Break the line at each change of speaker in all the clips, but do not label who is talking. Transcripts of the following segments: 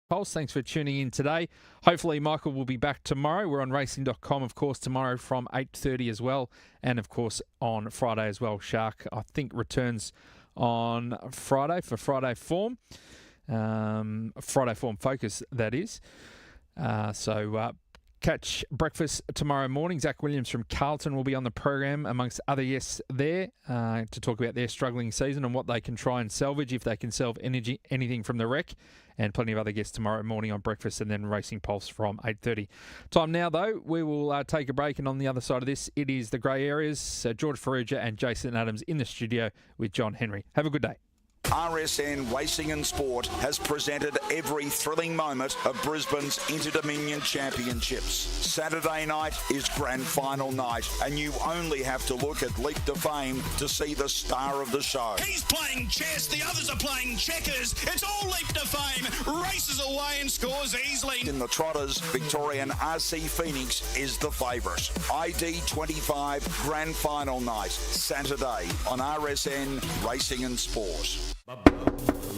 Pulse. Thanks for tuning in today. Hopefully Michael will be back tomorrow. We're on racing.com, of course, tomorrow from 8:30 as well. And, of course, on Friday as well. Shark, I think, returns on Friday for Friday Form. Friday Form Focus, that is. Catch breakfast tomorrow morning. Zach Williams from Carlton will be on the program amongst other guests there to talk about their struggling season and what they can try and salvage if they can salvage anything from the wreck. And plenty of other guests tomorrow morning on breakfast and then Racing Pulse from 8:30. Time now, though, we will take a break. And on the other side of this, it is the grey areas. George Ferrugia and Jason Adams in the studio with John Henry. Have a good day.
RSN Racing and Sport has presented every thrilling moment of Brisbane's Inter-Dominion Championships. Saturday night is grand final night, and you only have to look at Leap to Fame to see the star of the show.
He's playing chess, the others are playing checkers. It's all Leap to Fame. Races away and scores easily.
In the Trotters, Victorian RC Phoenix is the favourite. ID25 grand final night, Saturday on RSN Racing and Sport.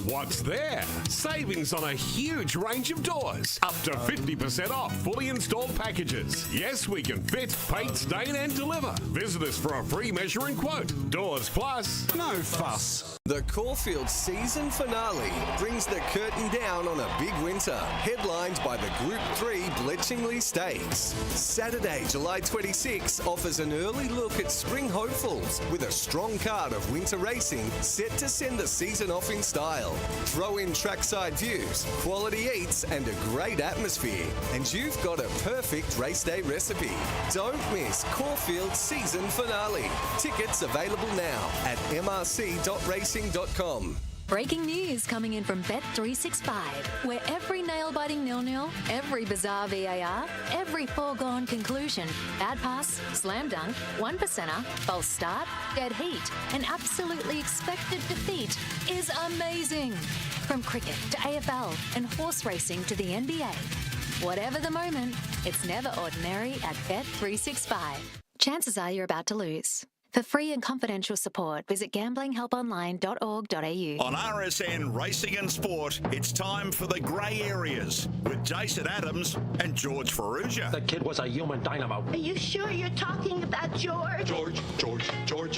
What's there? Savings on a huge range of doors. Up to 50% off fully installed packages. Yes, we can fit, paint, stain and deliver. Visit us for a free measuring quote. Doors Plus. No fuss.
The Caulfield season finale brings the curtain down on a big winter, headlined by the Group 3 Bletchingley Stakes. Saturday, July 26 offers an early look at spring hopefuls with a strong card of winter racing set to send the season off in style. Throw in trackside views, quality eats and a great atmosphere, and you've got a perfect race day recipe. Don't miss Caulfield season finale. Tickets available now at mrc.racing.com.
Breaking news coming in from Bet365, where every nail-biting nil-nil, every bizarre VAR, every foregone conclusion, bad pass, slam dunk, 1%er, false start, dead heat, and absolutely expected defeat is amazing. From cricket to AFL and horse racing to the NBA. Whatever the moment, it's never ordinary at Bet365. Chances are you're about to lose. For free and confidential support, visit gamblinghelponline.org.au.
On RSN Racing and Sport, it's time for the grey areas with Jason Adams and George Ferrugia.
That kid was a human dynamo.
Are you sure you're talking about George?
George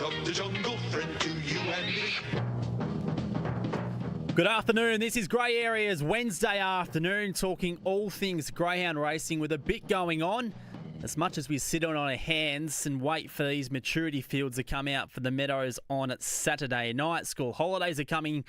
of the jungle, friend to you and me.
Good afternoon. This is Grey Areas Wednesday afternoon, talking all things greyhound racing with a bit going on. As much as we sit on our hands and wait for these maturity fields to come out for the Meadows on Saturday night, school holidays are coming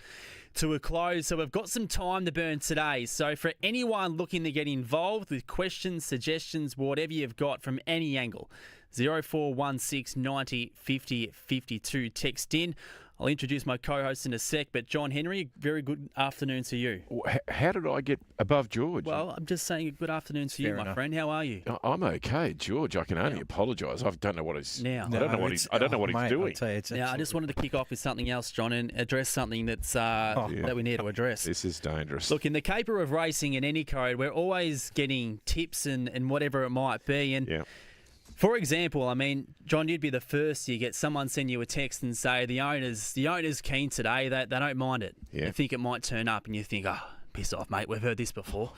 to a close, so we've got some time to burn today. So for anyone looking to get involved with questions, suggestions, whatever you've got from any angle, 0416 90 50 52, text in. I'll introduce my co-host in a sec, but John Henry, very good afternoon to you.
How did I get above George?
Well, I'm just saying good afternoon to you, my friend. How are you?
I'm okay, George. I can only apologise. I don't know what he's.
Now,
I don't know what he's doing.
Now, I just wanted to kick off with something else, John, and address something that's that we need to address.
This is dangerous.
Look, in the caper of racing in any code, we're always getting tips and whatever it might be, and.
Yeah.
For example, I mean, John, you'd be the first to get someone send you a text and say the owner's keen today. They don't mind it.
Yeah.
They think it might turn up, and you think, oh, piss off, mate. We've heard this before.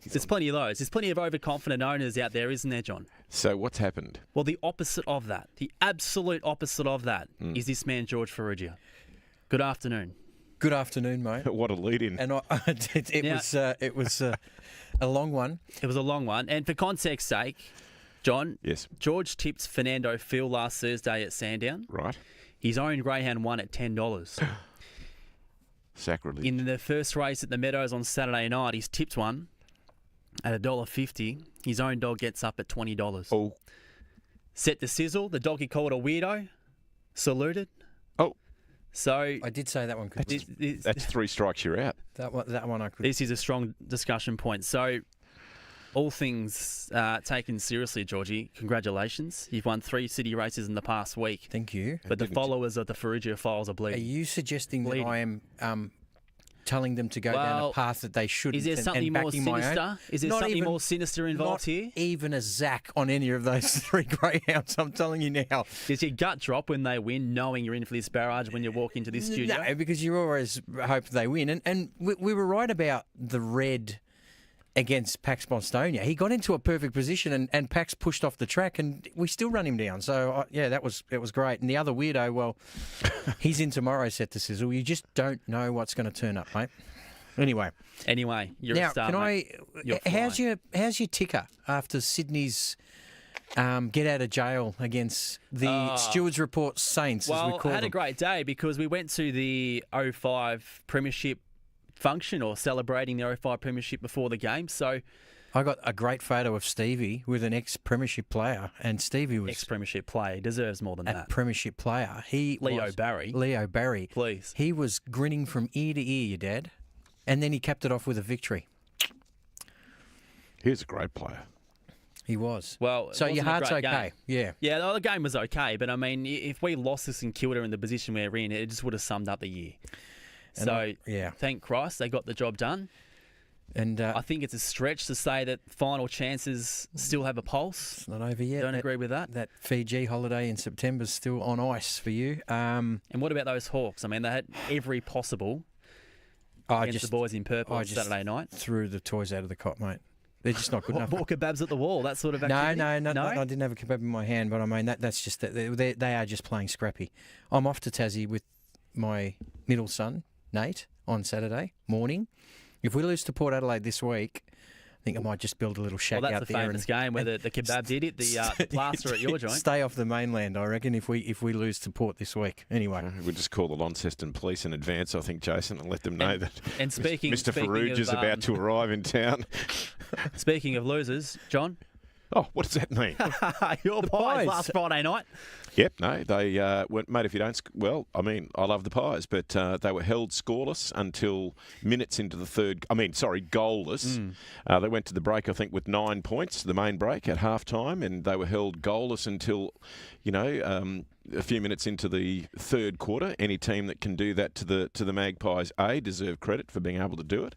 There's plenty of those. There's plenty of overconfident owners out there, isn't there, John?
So what's happened?
Well, the opposite of that, the absolute opposite of that, is this man, George Ferrugia. Good afternoon.
Good afternoon, mate.
What a lead-in.
And it was a long one.
It was a long one. And for context's sake, John,
yes.
George tipped Fernando Phil last Thursday at Sandown.
Right.
His own greyhound won at $10.
Sacrilege.
In the first race at the Meadows on Saturday night, he's tipped one at $1.50. His own dog gets up at $20.
Oh.
Set to sizzle. The dog he called a weirdo. Saluted.
Oh.
So I did say that one could.
That's 3 strikes, you're out.
That one I could.
This is a strong discussion point. So all things taken seriously, Georgie, congratulations. You've won 3 city races in the past week.
Thank you.
But the followers of the Ferrugia Files are bleeding.
Are you suggesting that I am telling them to go down a path that they shouldn't.
Is there something more sinister? Is there something more sinister involved here?
Not even a Zach on any of those 3 greyhounds, I'm telling you now.
Does your gut drop when they win, knowing you're in for this barrage when you walk into this studio?
No, because you always hope they win. And we were right about the red against Pax Bonstonia. He got into a perfect position and Pax pushed off the track and we still run him down. So, it was great. And the other weirdo, well, he's in tomorrow's set to sizzle. You just don't know what's going to turn up, mate. Anyway,
you're a star, mate.
How's your ticker after Sydney's get out of jail against the Stewards Report Saints, as we call them?
Well, I had a great day because we went to the 05 Premiership function or celebrating the 05 Premiership before the game. So
I got a great photo of Stevie with an ex-Premiership player, and Stevie was
ex-Premiership player. He deserves more than that.
Premiership player. Leo Barry.
Please.
He was grinning from ear to ear, your dad, and then he capped it off with a victory.
He was a great player.
He was.
Well,
so your heart's okay.
Game. Yeah, the game was okay, but I mean, if we lost to St Kilda in the position we're in, it just would have summed up the year. So, thank Christ they got the job done.
And
I think it's a stretch to say that final chances still have a pulse.
It's not over yet.
Don't agree with that.
That Fiji holiday in September is still on ice for you.
And what about those Hawks? I mean, they had every possible against the boys in purple on Saturday night.
Threw the toys out of the cot, mate. They're just not good enough.
More kebabs at the wall, that sort of activity?
No, I didn't have a kebab in my hand, but I mean, that's just that they are just playing scrappy. I'm off to Tassie with my middle son, Nate, on Saturday morning. If we lose to Port Adelaide this week, I think I might just build a little shack out there.
Well, that's a famous game where the kebab did it, the plaster at your joint.
Stay off the mainland, I reckon, if we lose to Port this week. Anyway.
We'll just call the Launceston Police in advance, I think, Jason, and let them know that
Mr.
Farouj is about to arrive in town.
Speaking of losers, John.
Oh, what does that mean?
Your Pies last Friday night.
Yep, no, they went, mate, if you don't, well, I mean, I love the Pies, but they were held scoreless until minutes into the goalless. They went to the break, I think, with 9 points, the main break at halftime, and they were held goalless until, a few minutes into the third quarter. Any team that can do that to the Magpies, A, deserve credit for being able to do it,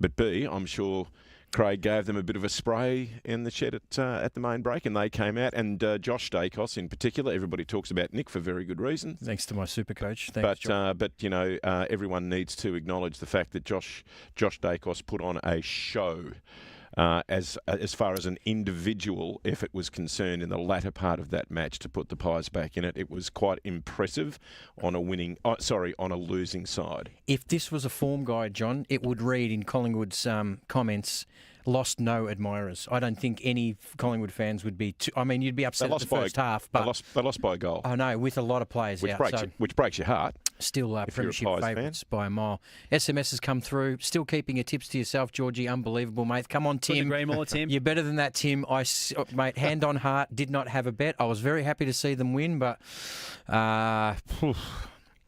but B, I'm sure Craig gave them a bit of a spray in the shed at the main break, and they came out. And Josh Dacos, in particular, everybody talks about Nick for very good reason.
Thanks to my super coach. Thanks,
but everyone needs to acknowledge the fact that Josh Dacos put on a show. As far as an individual effort was concerned in the latter part of that match to put the Pies back in it was quite impressive on a losing side.
If this was a form guide, John, it would read in Collingwood's comments, lost no admirers. I don't think any Collingwood fans would be you'd be upset at the first half. But
they lost by a goal.
I know, with a lot of players out.
Which breaks your heart.
Still Premiership favourites by a mile. SMS has come through. Still keeping your tips to yourself, Georgie. Unbelievable, mate. Come on, Tim.
Couldn't agree more, Tim.
You're better than that, Tim. Mate, hand on heart, did not have a bet. I was very happy to see them win, but I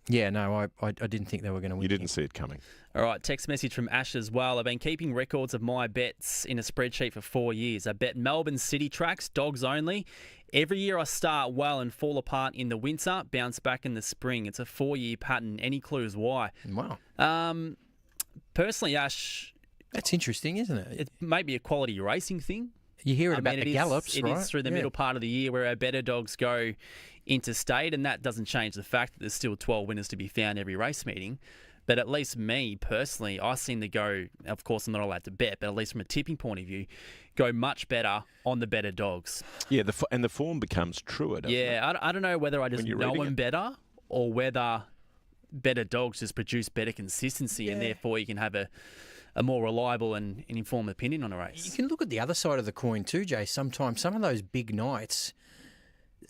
didn't think they were going to win.
You didn't see it coming.
All right, text message from Ash as well. I've been keeping records of my bets in a spreadsheet for 4 years. I bet Melbourne City tracks, dogs only. Every year I start well and fall apart in the winter, bounce back in the spring. It's a 4-year pattern. Any clues why?
Wow.
Personally, Ash...
That's interesting, isn't it?
It may be a quality racing thing.
You hear about the gallops, right?
It is through the middle part of the year where our better dogs go interstate, and that doesn't change the fact that there's still 12 winners to be found every race meeting. But at least me, personally, I seem to go, of course I'm not allowed to bet, but at least from a tipping point of view, go much better on the better dogs.
Yeah, and the form becomes truer, doesn't it?
I don't know whether I just know them better or whether better dogs just produce better consistency and therefore you can have a more reliable and informed opinion on a race.
You can look at the other side of the coin too, Jay. Sometimes some of those big nights,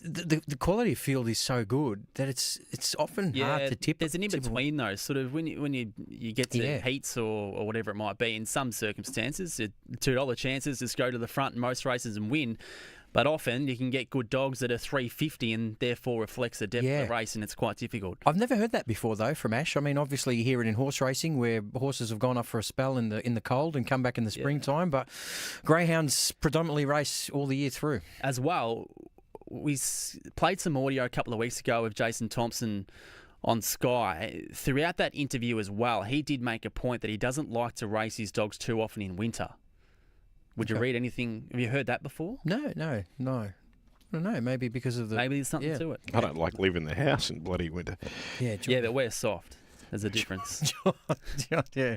the quality of field is so good that it's often hard to tip.
There's an in-between though, sort of when you get to heats or whatever it might be, in some circumstances, $2 chances just go to the front in most races and win. But often you can get good dogs that are $3.50 and therefore reflects the depth of the race, and it's quite difficult.
I've never heard that before though from Ash. I mean, obviously you hear it in horse racing where horses have gone off for a spell in the cold and come back in the springtime, but greyhounds predominantly race all the year through.
As well, we played some audio a couple of weeks ago with Jason Thompson on Sky, throughout that interview as well, he did make a point that he doesn't like to race his dogs too often in winter. Would you read anything? Have you heard that before?
No. I don't know. Maybe because of the...
Maybe there's something to it.
I don't like leaving the house in bloody winter.
Yeah,
but we're soft. There's a difference.
yeah.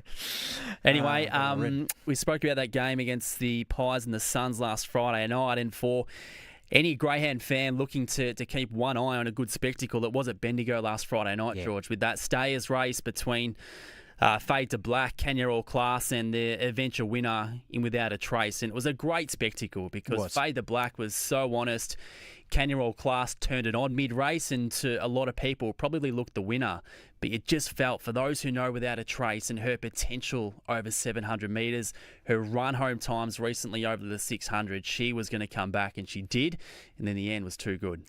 Anyway, we spoke about that game against the Pies and the Suns last Friday night, and for any Greyhound fan looking to keep one eye on a good spectacle that was at Bendigo last Friday night, George, with that stayers race between Fade to Black, Kenya All Class, and the Adventure winner in Without a Trace. And it was a great spectacle because Fade to Black was so honest. Kenya All Class turned it on mid-race, and to a lot of people probably looked the winner. But it just felt, for those who know Without a Trace and her potential over 700 metres, her run-home times recently over the 600, she was going to come back, and she did. And then the end was too good.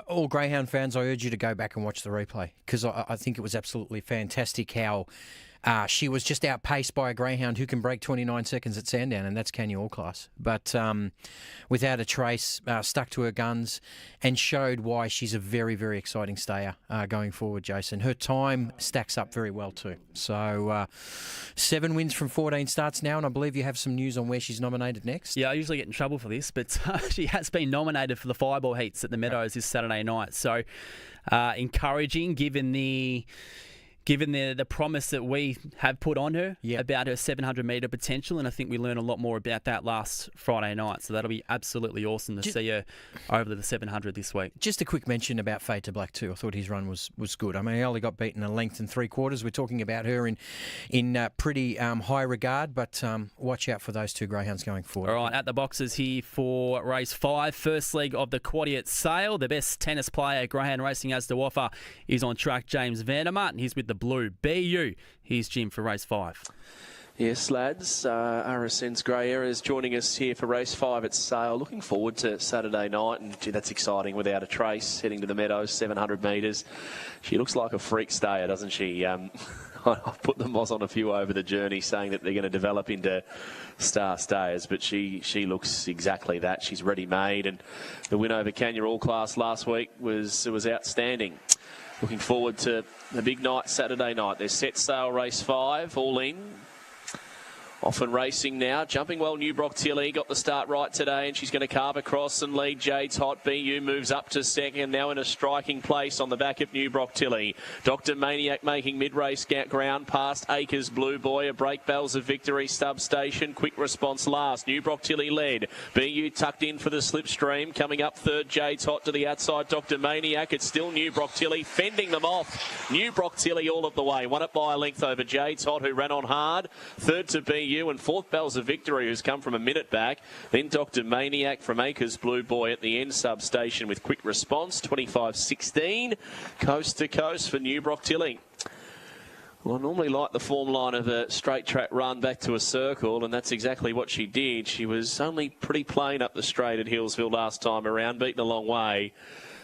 All Greyhound fans, I urge you to go back and watch the replay because I think it was absolutely fantastic how she was just outpaced by a Greyhound who can break 29 seconds at Sandown, and that's Kenya All Class. But Without a Trace, stuck to her guns and showed why she's a very, very exciting stayer going forward, Jason. Her time stacks up very well too. So 7 wins from 14 starts now, and I believe you have some news on where she's nominated next.
Yeah, I usually get in trouble for this, but she has been nominated for the Fireball Heats at the Meadows this Saturday night. So encouraging, given the promise that we have put on her about her 700-metre potential, and I think we learned a lot more about that last Friday night. So that'll be absolutely awesome to see her over the 700 this week.
Just a quick mention about Fade to Black too. I thought his run was good. I mean, he only got beaten a length and 3/4. We're talking about her in pretty high regard, but watch out for those two greyhounds going forward.
All right, at the boxes here for race 5, first leg of the Quadriot Sale. The best tennis player Greyhound Racing has to offer is on track, James Vandermart, and he's with the Blue BU. Here's Jim for race 5.
Yes, lads. RSN's Grey Areas joining us here for race 5 at Sale. Looking forward to Saturday night, and gee, that's exciting. Without a Trace, heading to the Meadows, 700 metres. She looks like a freak stayer, doesn't she? I've put the moz on a few over the journey, saying that they're going to develop into star stayers, but she looks exactly that. She's ready-made, and the win over Kenya All Class last week was outstanding. Looking forward to the big night Saturday night. There's Set Sail race 5, all in. Often racing now. Jumping well, New Brock Tilly got the start right today, and she's going to carve across and lead Jade's Hot. BU moves up to second, now in a striking place on the back of New Brock Tilly. Dr. Maniac making mid-race ground past Acres Blue Boy. A break bells of victory substation. Quick response last. New Brock Tilly led. BU tucked in for the slipstream. Coming up third, Jade's Hot to the outside. Dr. Maniac. It's still New Brock Tilly fending them off. New Brock Tilly all of the way. Won it by a length over Jade's Hot, who ran on hard. Third to BU. And fourth, Bells of Victory, who's come from a minute back. Then Dr. Maniac from Acres Blue Boy at the end substation with quick response, 25.16. Coast to coast for New Brock Tilly. Well, I normally like the form line of a straight track run back to a circle, and that's exactly what she did. She was only pretty plain up the straight at Hillsville last time around, beaten a long way.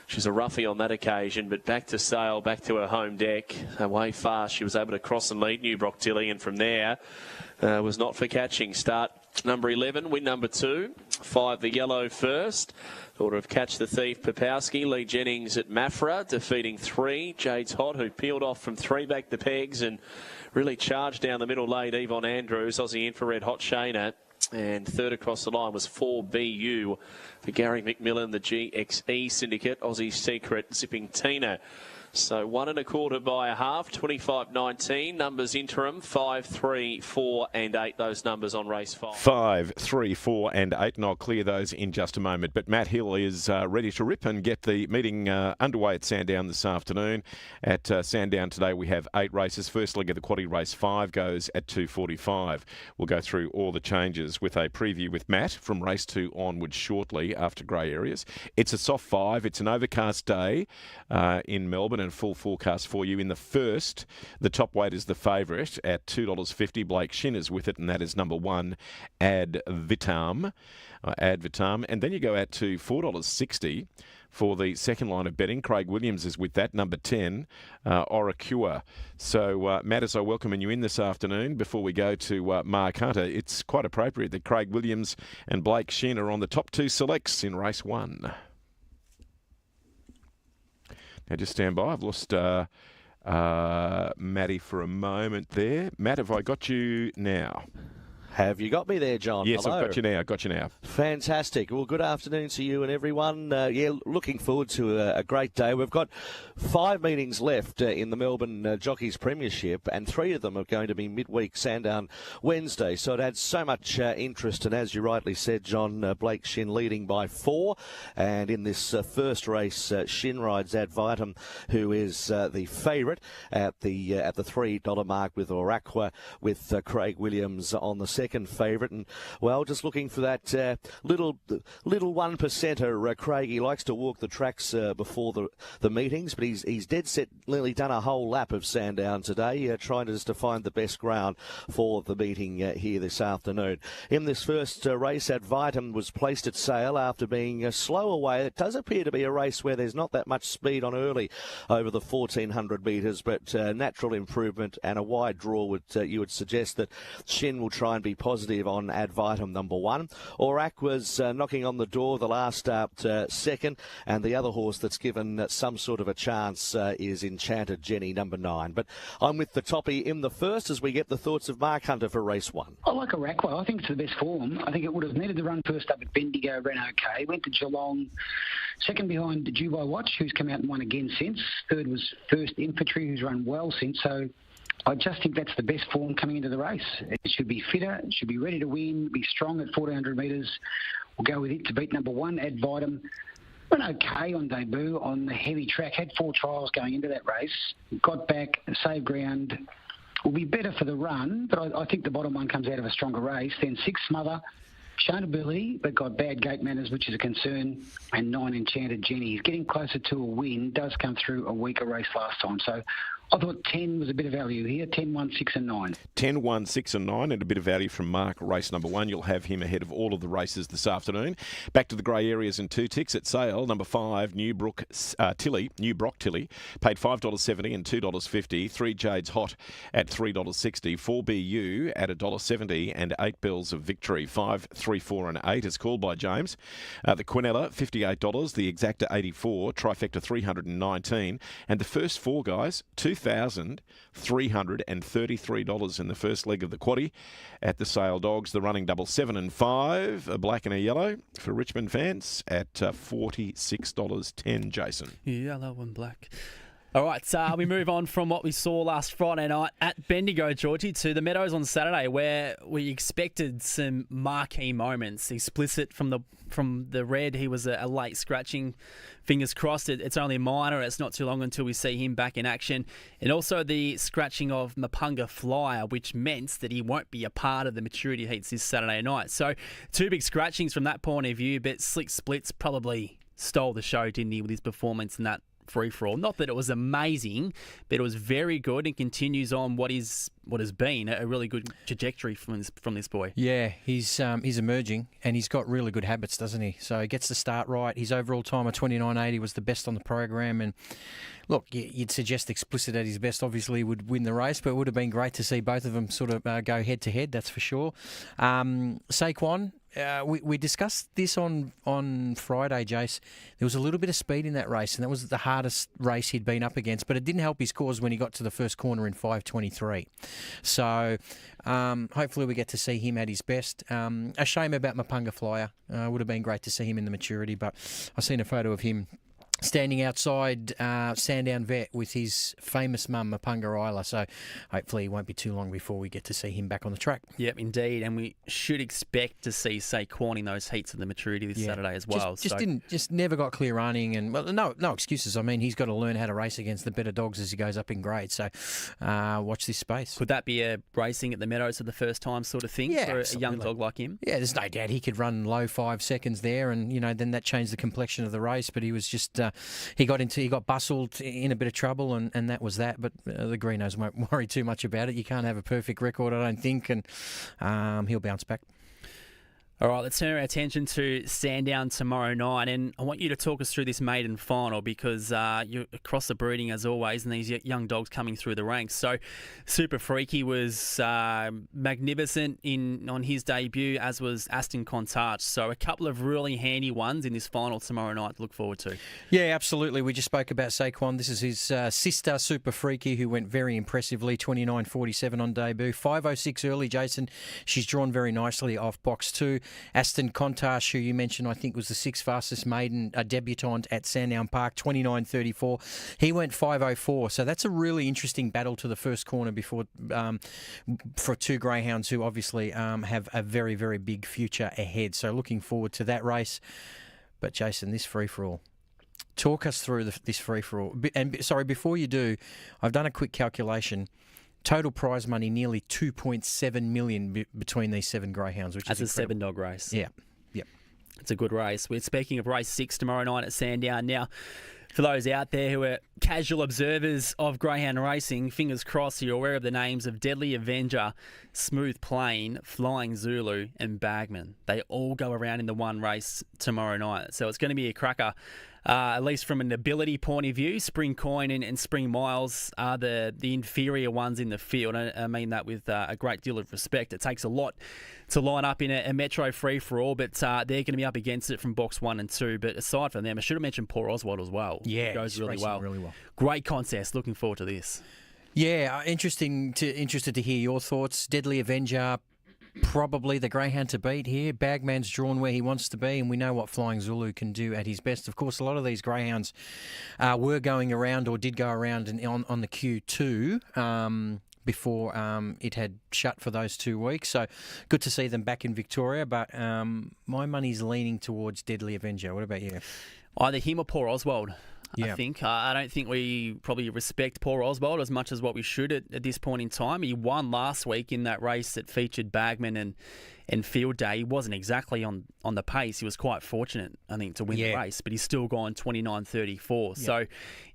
She's a roughie on that occasion, but back to Sale, back to her home deck. Away fast, she was able to cross and lead New Brock Tilly, and from there was not for catching. Start number 11, win number 2. 5, the yellow first. Order of Catch the Thief, Popowski. Lee Jennings at Mafra, defeating 3. Jade's Hot, who peeled off from 3 back the pegs and really charged down the middle late. Yvonne Andrews, Aussie Infrared, Hot Shayna. And third across the line was 4 BU for Gary McMillan, the GXE Syndicate, Aussie Secret, Zipping Tina. So 1 1/4 by a half, 25.19. Numbers interim, 5, 3, 4 and 8. Those numbers on race 5.
5, 3, 4 and 8, and I'll clear those in just a moment. But Matt Hill is ready to rip and get the meeting underway at Sandown this afternoon. At Sandown today we have 8 races. First leg of the quaddie race 5 goes at 2:45. We'll go through all the changes with a preview with Matt from race 2 onwards shortly after Grey Areas. It's a soft 5. It's an overcast day in Melbourne, and full forecast for you. In the first, the top weight is the favourite at $2.50. Blake Shinner's with it, and that is number 1, Ad Vitam. And then you go out to $4.60 for the second line of betting. Craig Williams is with that, number 10, Oracua. So, Matt, as I welcome you in this afternoon, before we go to Mark Hunter, it's quite appropriate that Craig Williams and Blake Shin are on the top 2 selects in race 1. Now just stand by. I've lost Matty for a moment there. Matt, have I got you now?
Have you got me there, John?
Yes,
Hello.
I've got you now.
Fantastic. Well, good afternoon to you and everyone. Looking forward to a great day. We've got 5 meetings left in the Melbourne Jockeys Premiership, and 3 of them are going to be midweek Sandown Wednesday. So it adds so much interest. And as you rightly said, John, Blake Shin leading by 4. And in this first race, Shin rides Ad Vitam, who is the favourite at the $3 mark with Oraqua, with Craig Williams on the second favourite. And well, just looking for that little 1%er. Craig, he likes to walk the tracks before the meetings, but he's dead set, nearly done a whole lap of Sandown today, trying just to find the best ground for the meeting here this afternoon. In this first race, Ad Vitam was placed at sale after being slow away. It does appear to be a race where there's not that much speed on early over the 1,400 metres, but natural improvement and a wide draw you would suggest that Shin will try and be positive on Ad Vitam number 1. Orac was knocking on the door the last start second, and the other horse that's given some sort of a chance is Enchanted Jenny number 9. But I'm with the toppy in the first as we get the thoughts of Mark Hunter for race 1.
I like Oraqua. I think it's the best form. I think it would have needed the run first up at Bendigo, ran okay. Went to Geelong, second behind the Dubai Watch, who's come out and won again since. Third was First Infantry, who's run well since. So I just think that's the best form coming into the race. It should be fitter, it should be ready to win, be strong at 1,400 metres. We'll go with it to beat number 1, Ad Vitam. Went okay on debut on the heavy track, had 4 trials going into that race. Got back, saved ground. Will be better for the run, but I think the bottom one comes out of a stronger race. Then 6 Smother, shown ability, but got bad gate manners, which is a concern. And 9 Enchanted Jenny. He's getting closer to a win, does come through a weaker race last time. So I thought 10 was a bit of value here. 10, 1, 6 and 9.
10, 1, 6 and 9 and a bit of value from Mark, race number 1. You'll have him ahead of all of the races this afternoon. Back to the grey areas and 2 ticks at sale. Number 5, New Brock Tilly, paid $5.70 and $2.50. 3 Jades Hot at $3.60. 4 BU at $1.70 and 8 Bells of Victory. 5, 3, 4 and 8 is called by James. The Quinella, $58. The Exacta, $84. Trifecta, $319. And the first 4 guys, $2,333 in the first leg of the quaddie at the Sale Dogs. The running double 7 and 5, a black and a yellow for Richmond fans at $46.10, Jason.
Yellow and black. All right, so we move on from what we saw last Friday night at Bendigo, Georgie, to the Meadows on Saturday, where we expected some marquee moments. Explicit from the red, he was a late scratching. Fingers crossed, it's only minor. It's not too long until we see him back in action. And also the scratching of Mapunga Flyer, which meant that he won't be a part of the maturity heats this Saturday night. So 2 big scratchings from that point of view, but Slick Splits probably stole the show, didn't he, with his performance in that free-for-all. Not that it was amazing, but it was very good and continues on what has been a really good trajectory from this boy.
Yeah, he's emerging and he's got really good habits, doesn't he? So he gets the start right. His overall time of 29.80 was the best on the program. And look, you'd suggest Explicit at his best obviously would win the race, but it would have been great to see both of them sort of go head-to-head, that's for sure. Saquon, we discussed this on Friday, Jace. There was a little bit of speed in that race, and that was the hardest race he'd been up against, but it didn't help his cause when he got to the first corner in 5:23. So hopefully we get to see him at his best. A shame about Mapunga Flyer. Would have been great to see him in the maturity, but I've seen a photo of him standing outside Sandown Vet with his famous mum, Mapunga Isla. So hopefully it won't be too long before we get to see him back on the track.
Yep, indeed. And we should expect to see Saquon in those heats of the maturity this Saturday as well.
Just never got clear running, and well, no excuses. I mean, he's got to learn how to race against the better dogs as he goes up in grade. So watch this space.
Could that be a racing at the Meadows for the first time sort of thing for
absolutely.
a young dog like him?
Yeah, there's no doubt he could run low 5 seconds there, and then that changed the complexion of the race. But he was just he got bustled in a bit of trouble, and that was that. But the Greenos won't worry too much about it. You can't have a perfect record, I don't think, and he'll bounce back.
All right, let's turn our attention to Sandown tomorrow night, and I want you to talk us through this maiden final because you're across the breeding as always, and these young dogs coming through the ranks. So, Super Freaky was magnificent on his debut, as was Aston Contarch. So, a couple of really handy ones in this final tomorrow night to look forward to.
Yeah, absolutely. We just spoke about Saquon. This is his sister, Super Freaky, who went very impressively, 29.47 on debut. 5.06 early, Jason. She's drawn very nicely off box 2. Aston Contarch, who you mentioned, I think was the 6th fastest maiden debutant at Sandown Park, 29.34. He went 5.04. So that's a really interesting battle to the first corner before for two greyhounds who obviously have a very, very big future ahead. So looking forward to that race. But Jason, this free-for-all. Talk us through this free-for-all. And sorry, before you do, I've done a quick calculation. Total prize money nearly 2.7 million between these 7 greyhounds, which is incredible.
That's a 7-dog race.
Yeah, yep.
It's a good race. We're speaking of race 6 tomorrow night at Sandown. Now, for those out there who are casual observers of greyhound racing, fingers crossed you're aware of the names of Deadly Avenger, Smooth Plain, Flying Zulu and Bagman. They all go around in the one race tomorrow night. So it's going to be a cracker. At least from an ability point of view, Spring Coin and Spring Miles are the inferior ones in the field. I mean that with a great deal of respect. It takes a lot to line up in a Metro free-for-all, but they're going to be up against it from box 1 and 2. But aside from them, I should have mentioned Poor Oswald as well.
Yeah,
it goes really well. Great contest. Looking forward to this.
Yeah, interested to hear your thoughts. Deadly Avenger, probably the greyhound to beat here. Bagman's drawn where he wants to be, and we know what Flying Zulu can do at his best. Of course, a lot of these greyhounds were going around or did go around on the Q2 before it had shut for those 2 weeks. So good to see them back in Victoria, but my money's leaning towards Deadly Avenger. What about you?
Either him or Poor Oswald.
Yeah.
I think. I don't think we probably respect Poor Oswald as much as what we should at this point in time. He won last week in that race that featured Bagman and Field Day. He wasn't exactly on the pace. He was quite fortunate, I think, to win the race, but he's still gone 29.34. So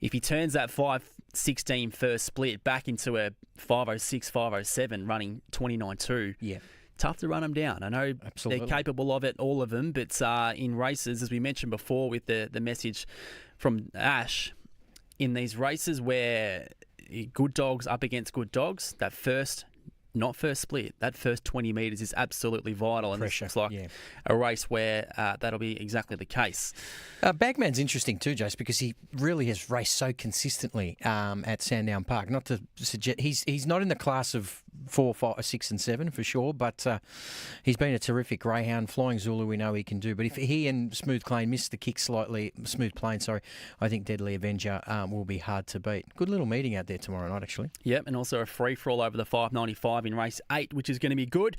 if he turns that 5.16 first split back into a 5.06, 5.07 running 29.2, tough to run them down. I know they're capable of it, all of them, but in races, as we mentioned before with the message from Ash, in these races where good dogs up against good dogs, that first split, that first 20 metres is absolutely vital. And
Pressure,
this looks like a race where that'll be exactly the case.
Bagman's interesting too, Jace, because he really has raced so consistently at Sandown Park. Not to suggest he's not in the class of 4, 5, 6 and 7 for sure, but he's been a terrific greyhound. Flying Zulu, we know he can do, but if he and Smooth Plain miss the kick slightly, I think Deadly Avenger will be hard to beat. Good little meeting out there tomorrow night, actually.
Yep, and also a free-for-all over the 5.95 in race 8, which is going to be good.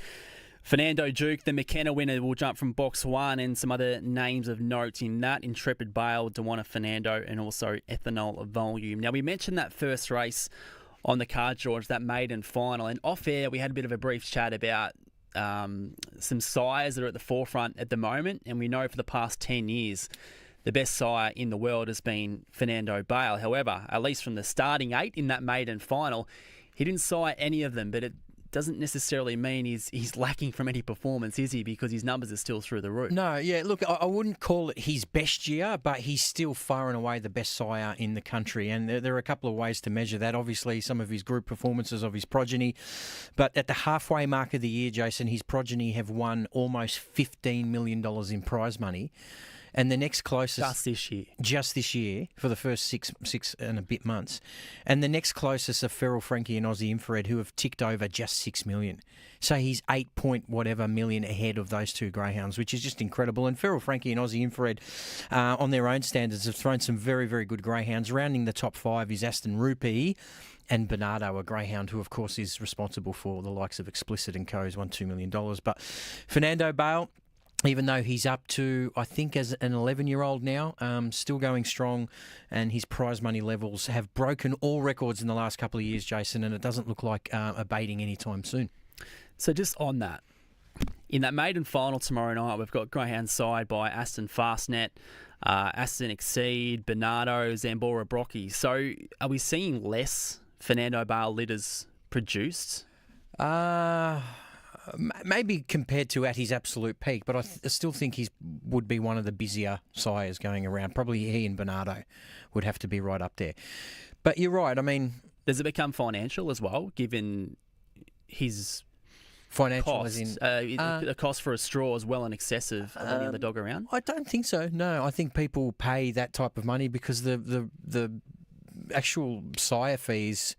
Fernando Duke, the McKenna winner, will jump from box 1, and some other names of note in that: Intrepid Bale, Dewana Fernando, and also Ethanol Volume. Now, we mentioned that first race on the card, George, that maiden final, and off air we had a bit of a brief chat about some sires that are at the forefront at the moment, and we know for the past 10 years the best sire in the world has been Fernando Bale. However, at least from the starting 8 in that maiden final, he didn't sire any of them, but it doesn't necessarily mean he's lacking from any performance, is he? Because his numbers are still through the roof.
No, yeah, look, I wouldn't call it his best year, but he's still far and away the best sire in the country. And there are a couple of ways to measure that. Obviously, some of his group performances of his progeny. But at the halfway mark of the year, Jason, his progeny have won almost $15 million in prize money. And the next closest... Just this year, for the first six and a bit months. And the next closest are Feral Frankie and Aussie Infrared, who have ticked over just $6 million. So he's 8 point whatever million ahead of those two greyhounds, which is just incredible. And Feral Frankie and Aussie Infrared, on their own standards, have thrown some very, very good greyhounds. Rounding the top 5 is Aston Rupee and Bernardo, a greyhound who, of course, is responsible for the likes of Explicit and Co. He's won $2 million. But Fernando Bale, even though he's up to, I think, as an 11-year-old now, still going strong, and his prize money levels have broken all records in the last couple of years, Jason, and it doesn't look like abating anytime soon.
So just on that, in that maiden final tomorrow night, we've got greyhound side by Aston Fastnet, Aston Exceed, Bernardo, Zambora Brocky. So are we seeing less Fernando Bale litters produced?
Maybe compared to at his absolute peak, but I still think he would be one of the busier sires going around. Probably he and Bernardo would have to be right up there. But you're right. I mean,
does it become financial as well, given his
financial
cost?
As in
the cost for a straw is well in excess of any other dog around.
I don't think so. No, I think people pay that type of money because the actual sire fees.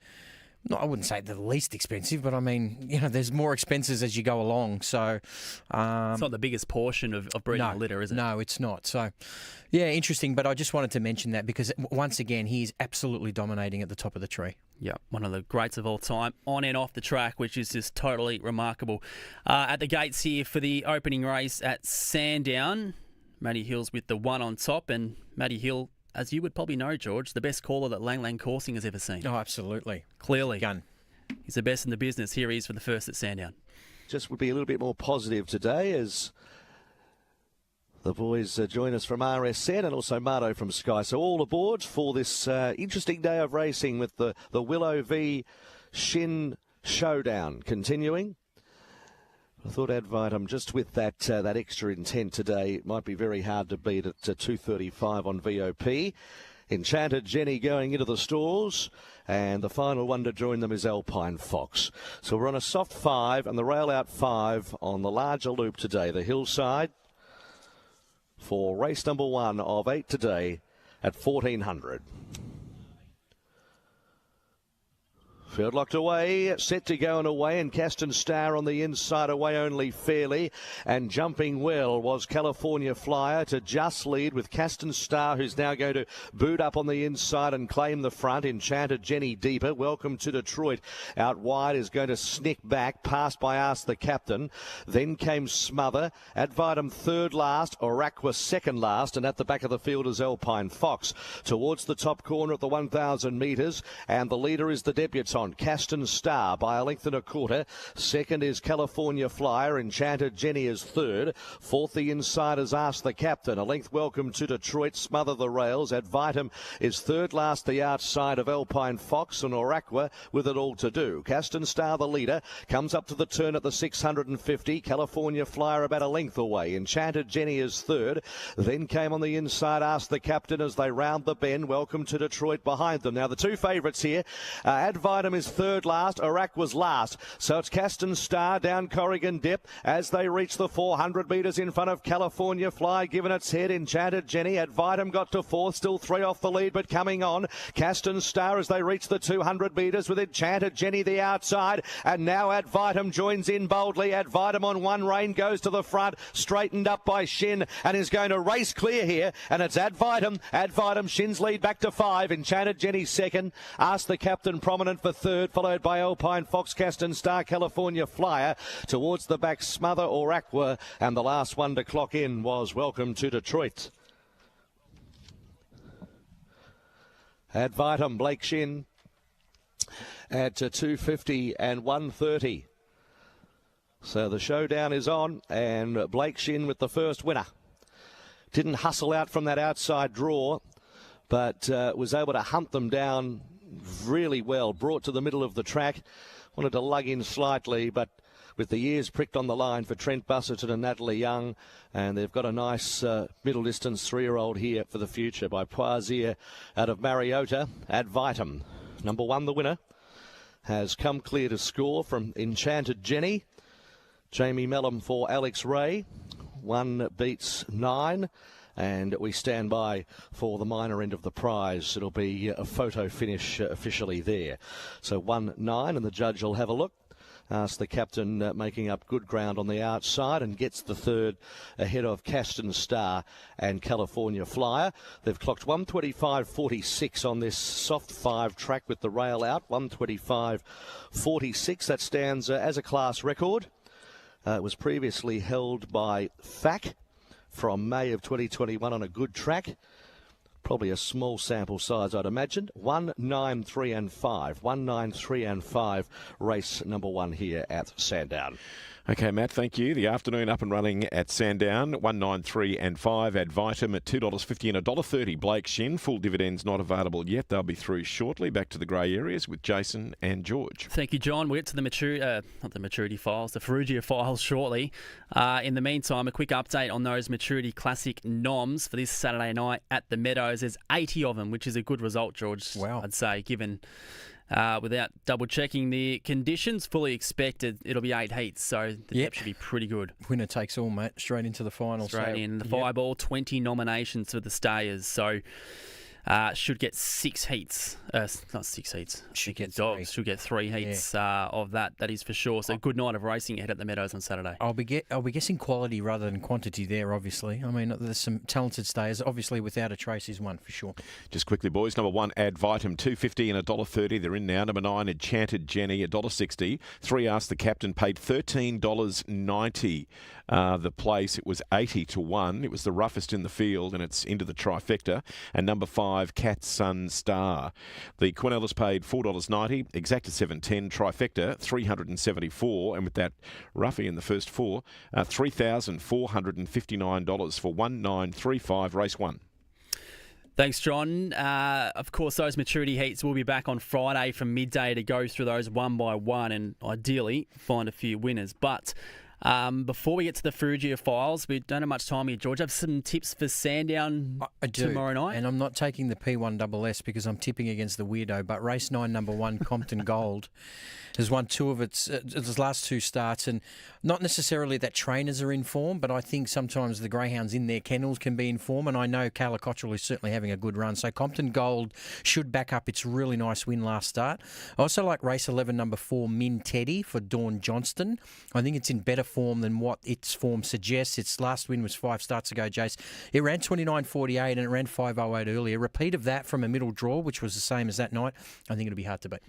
No, I wouldn't say they're the least expensive, but I mean, there's more expenses as you go along. So
it's not the biggest portion of breeding a litter, is it?
No, it's not. So, yeah, interesting. But I just wanted to mention that because once again, he is absolutely dominating at the top of the tree.
Yeah, one of the greats of all time, on and off the track, which is just totally remarkable. At the gates here for the opening race at Sandown, Matty Hill's with the one on top, and Matty Hill, as you would probably know, George, the best caller that Lang Lang Coursing has ever seen.
Oh, absolutely.
Clearly.
Gun.
He's the best in the business. Here he is for the first at Sandown.
Just would be a little bit more positive today as the boys join us from RSN and also Mardo from Sky. So all aboard for this interesting day of racing with the Willow v Shin showdown continuing. I thought Advitum, just with that extra intent today, it might be very hard to beat at 2:35 on VOP. Enchanted Jenny going into the stalls, and the final one to join them is Alpine Fox. So we're on a soft 5 and the rail out 5 on the larger loop today, the hillside, for race number 1 of 8 today at 1400. Field locked away, set to go and away, and Caston Star on the inside, away only fairly, and jumping well was California Flyer to just lead with Caston Star, who's now going to boot up on the inside and claim the front. Enchanted Jenny deeper, Welcome to Detroit out wide is going to snick back, passed by Ask the Captain. Then came Smother, Advitum third last, Oraqua second last, and at the back of the field is Alpine Fox. Towards the top corner at the 1,000 metres, and the leader is the debutant, Caston Star, by a length and a quarter. Second is California Flyer. Enchanted Jenny is third. Fourth, the insiders Ask the Captain. A length Welcome to Detroit, Smother the rails. Advitum is third last, the outside of Alpine Fox, and Oraqua with it all to do. Caston Star, the leader, comes up to the turn at the 650. California Flyer about a length away. Enchanted Jenny is third. Then came on the inside Ask the Captain as they round the bend. Welcome to Detroit behind them. Now the two favourites here, Advitum is third last, Iraq was last. So it's Caston Star down Corrigan Dip as they reach the 400 metres in front of California Fly, given its head. Enchanted Jenny. Advitum got to fourth, still 3 off the lead, but coming on. Caston Star as they reach the 200 metres with Enchanted Jenny the outside. And now Advitum joins in boldly. Advitum on one rein goes to the front, straightened up by Shin, and is going to race clear here. And it's Advitum. Advitum, Shin's lead back to 5. Enchanted Jenny second. Ask the Captain prominent for third, followed by Alpine Fox, Caston Star, California Flyer. Towards the back, Smother or Aqua, and the last one to clock in was Welcome to Detroit. Advitum, Blake Shin at 250 and 130. So the showdown is on, and Blake Shin with the first winner. Didn't hustle out from that outside draw, but was able to hunt them down really well. Brought to the middle of the track, wanted to lug in slightly, but with the ears pricked on the line for Trent Busserton and Natalie Young, and they've got a nice middle distance 3-year-old here for the future by Poisier out of Mariota. Advitum, number 1, the winner, has come clear to score from Enchanted Jenny. Jamie Mellum for Alex Ray. 1 beats 9. And we stand by for the minor end of the prize. It'll be a photo finish officially there. So 1-9, and the judge will have a look. Ask the Captain making up good ground on the outside and gets the third ahead of Caston Star and California Flyer. They've clocked 125.46 on this soft 5 track with the rail out. 125.46. That stands as a class record. It was previously held by FAC from May of 2021 on a good track. Probably a small sample size, I'd imagine. 1, 9, 3 and 5. 1, 9, 3 and 5, race number 1 here at Sandown.
Okay, Matt, thank you. The afternoon up and running at Sandown, 193 and 5. Advitum at $2.50 and $1.30. Blake Shin, full dividends not available yet. They'll be through shortly. Back to the grey areas with Jason and George.
Thank you, John. We'll get to the maturity files, the Ferrugia files shortly. In the meantime, a quick update on those Maturity Classic noms for this Saturday night at the Meadows. There's 80 of them, which is a good result, George.
Wow.
I'd say, given... without double-checking the conditions, fully expected it'll be 8 heats, so the depth should be pretty good.
Winner takes all, mate. Straight into the final.
Straight in. The Fireball, 20 nominations for the Stayers, so should get 6 heats. Not 6 heats.
Should get
Dogs should get 3 heats of that. That is for sure. So a good night of racing ahead at the Meadows on Saturday.
I'll be guessing quality rather than quantity there, obviously. I mean, there's some talented Stayers. Obviously, Without a Trace is one for sure.
Just quickly, boys. Number 1, Advitum, $2.50 and $1.30. They're in now. Number 9, Enchanted Jenny, $1.60. 3 Ask the Captain, paid $13.90. The place, it was 80 to 1. It was the roughest in the field, and it's into the trifecta. And number 5, Cat Sun Star. The Quinellas paid $4.90, exacta 710, trifecta $374, and with that roughie in the first 4, $3,459 for 1935 race 1.
Thanks, John. Of course, those maturity heats will be back on Friday from midday to go through those one by one and ideally find a few winners. But before we get to the Ferrugia files, we don't have much time here, George. I have some tips for Sandown tomorrow night.
And I'm not taking the P1SS because I'm tipping against the weirdo, but race 9, number 1, Compton Gold, has won 2 of its last 2 starts, and not necessarily that trainers are in form, but I think sometimes the greyhounds in their kennels can be in form, and I know Carla Cottrell is certainly having a good run. So Compton Gold should back up its really nice win last start. I also like race 11, number 4, Min Teddy for Dawn Johnston. I think it's in better form than what its form suggests. Its last win was 5 starts ago, Jace. It ran 29.48 and it ran 5.08 earlier. Repeat of that from a middle draw, which was the same as that night. I think it'll be hard to beat.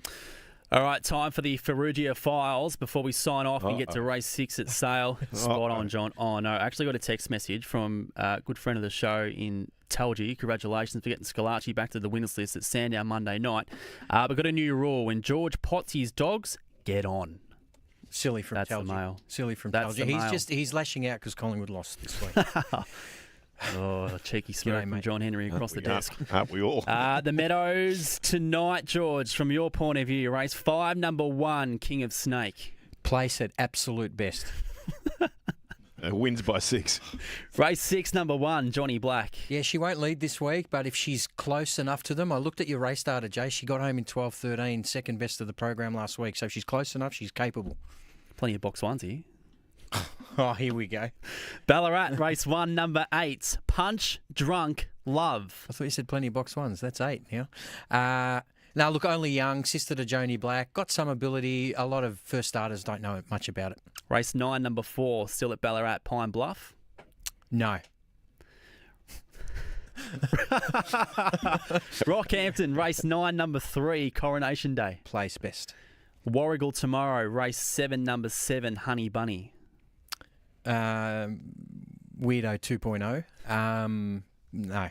All right, time for the Ferrugia files before we sign off and get to race 6 at Sale. Spot on, John. Oh, no. I actually got a text message from a good friend of the show in Talgie. Congratulations for getting Scalacci back to the winners list at Sandown Monday night. We've got a new rule. When George pots his dogs, get on.
Silly from
That's
Talgie.
The mail.
Silly from
That's
Talgie. He's lashing out because Collingwood lost this week.
Oh, a cheeky smirk from John Henry across the desk.
Aren't we all?
The Meadows tonight, George, from your point of view, race 5, number 1, King of Snake.
Place at absolute best.
Wins by 6.
Race 6, number 1, Johnny Black.
Yeah, she won't lead this week, but if she's close enough to them, I looked at your race starter, Jay. She got home in 12.13, second best of the program last week. So if she's close enough, she's capable.
Plenty of box ones here.
Oh, here we go.
Ballarat, race 1, number 8, Punch Drunk Love.
I thought you said plenty of box ones. That's 8 now. Now, look, only young, sister to Joni Black, got some ability. A lot of first starters don't know much about it.
Race 9, number 4, still at Ballarat, Pine Bluff.
No.
Rockhampton, race 9, number 3, Coronation Day.
Place best.
Warrigal tomorrow, race 7, number 7, Honey Bunny.
Weirdo 2.0. No.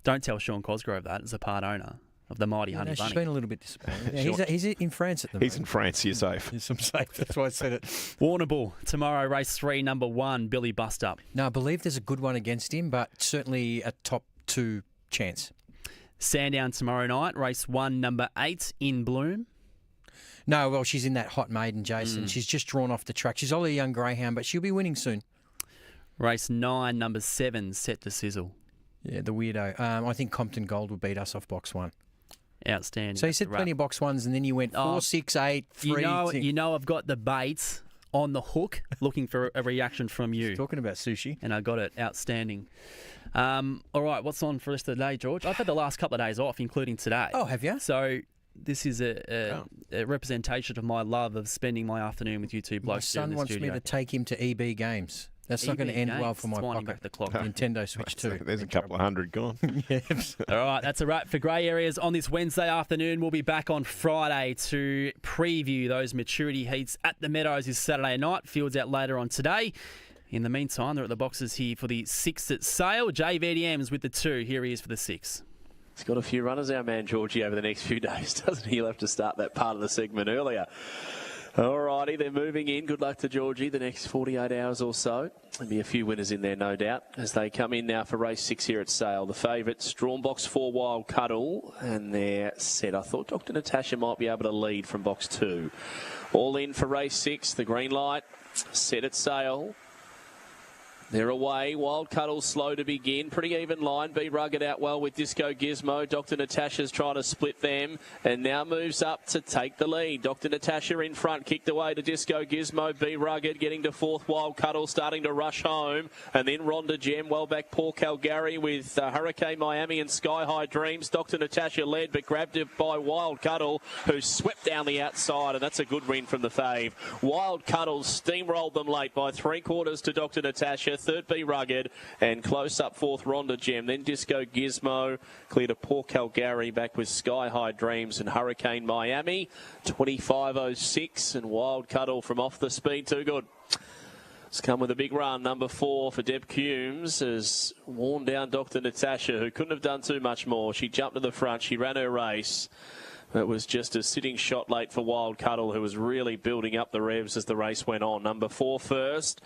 Don't tell Sean Cosgrove that as a part owner of the mighty Honey Bunny.
She's been a little bit disappointed. Yeah, he's in France at the moment.
He's in France. You're safe.
Yes, I'm safe. That's why I said it.
Warrnambool tomorrow, race 3, number 1, Billy Bust Up.
No, I believe there's a good one against him, but certainly a top 2 chance.
Sandown tomorrow night, race 1, number 8, In Bloom.
No, well, she's in that hot maiden, Jason. She's just drawn off the track. She's only a young greyhound, but she'll be winning soon.
Race 9, number 7, Set to Sizzle.
Yeah, the weirdo. I think Compton Gold will beat us off box 1.
Outstanding.
So you said plenty of box 1s, and then you went 4, 6, 8, 3.
You know I've got the baits on the hook looking for a reaction from you.
Talking about sushi.
And I got it. Outstanding. All right, what's on for the rest of the day, George? I've had the last couple of days off, including today.
Oh, have you?
So this is a representation of my love of spending my afternoon with you two blokes.
My son wants me to take him to EB games. That's not going to end well for my pocket.
Back the clock.
Nintendo Switch 2.
There's a couple of hundred gone.
Yes.
All right, that's a wrap for Grey Areas on this Wednesday afternoon. We'll be back on Friday to preview those maturity heats at the Meadows this Saturday night. Fields out later on today. In the meantime, they're at the boxes here for the 6 at Sale. JVDM's with the 2. Here he is for the 6.
He's got a few runners, our man Georgie, over the next few days, doesn't he? He'll have to start that part of the segment earlier. All righty, they're moving in. Good luck to Georgie the next 48 hours or so. There'll be a few winners in there, no doubt, as they come in now for race 6 here at Sale. The favourites, drawn box 4, Wild Cuddle, and they're set. I thought Dr. Natasha might be able to lead from box 2. All in for race 6, the green light, set at Sale. They're away. Wild Cuddle slow to begin. Pretty even line. Be Rugged out well with Disco Gizmo. Dr. Natasha's trying to split them and now moves up to take the lead. Dr. Natasha in front, kicked away to Disco Gizmo. Be Rugged getting to 4th. Wild Cuddle starting to rush home. And then Rhonda Gem, well back Paul Calgary with Hurricane Miami and Sky High Dreams. Dr. Natasha led but grabbed it by Wild Cuddle, who swept down the outside, and that's a good win from the fave. Wild Cuddle steamrolled them late by 3/4 to Dr. Natasha. 3rd Be Rugged, and close up 4th Rhonda Gem. Then Disco Gizmo clear to Paul Calgary, back with Sky High Dreams and Hurricane Miami. 25.06, and Wild Cuddle from off the speed too good. It's come with a big run. Number 4 for Deb Coombs has worn down Dr. Natasha, who couldn't have done too much more. She jumped to the front. She ran her race. It was just a sitting shot late for Wild Cuddle, who was really building up the revs as the race went on. Number 4 first,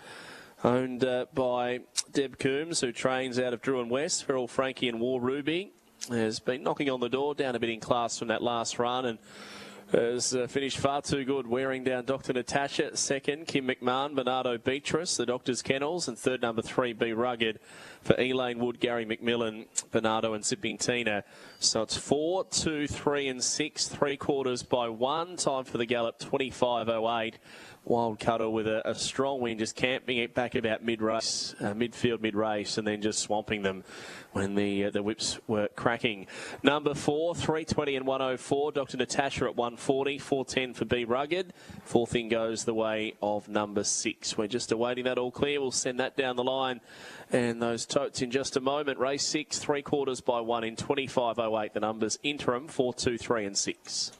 owned by Deb Coombs, who trains out of Druin West. Feral Frankie and War Ruby has been knocking on the door, down a bit in class from that last run, and has finished far too good, wearing down Dr. Natasha. 2nd, Kim McMahon, Bernardo Beatrice, the Doctor's Kennels, and 3rd, number 3, Be Rugged for Elaine Wood, Gary McMillan, Bernardo and Sipping Tina. So it's 4, 2, 3 and 6, 3/4 by 1. Time for the gallop, 25.08. Wild Cuddle with a strong win, just camping it back about mid-race, midfield mid-race, and then just swamping them when the whips were cracking. Number 4, 3:20 and 1:04. Dr. Natasha at 1:40, 4:10 for Be Rugged. 4th in goes the way of number 6. We're just awaiting that all clear. We'll send that down the line, and those totes in just a moment. Race 6, 3/4 by 1 in 25.08. The numbers interim 4, 2, 3 and 6.